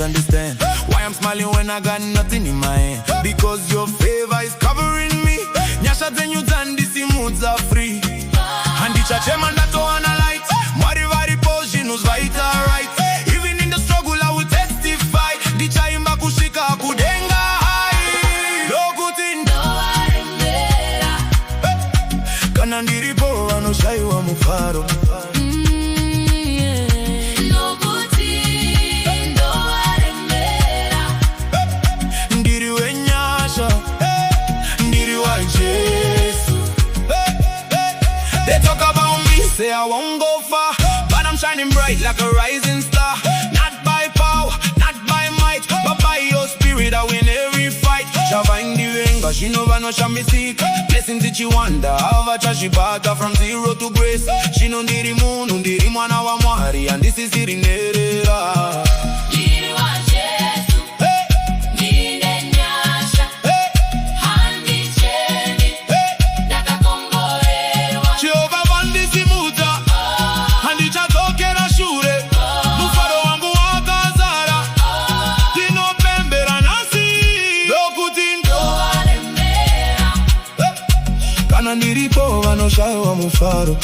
understand why I'm smiling when I got nothing in my hand. Because your favor is covering me. Nyasha zenyu zandisi mudza free. Handicha chema ndatoana light. Mwari vari poshi nuzvaita right. Even in the struggle I will testify. Ndichaimba kushika kudenga high. Lokuti NDOVAREMERA. Kana ndiripo vanoshaiwa mufaro. They talk about me, say I won't go far, but I'm shining bright like a rising star. Not by power, not by might, but by your spirit I win every fight. Shava the wenga, she no vano shambisika. Blessings that you wonder, avacha she bata from zero to grace. She no ndiri munu, ndiri mwana wa mwari, and this is NDOVAREMERA. Kana ndiripo vanoshaiwa mufaro.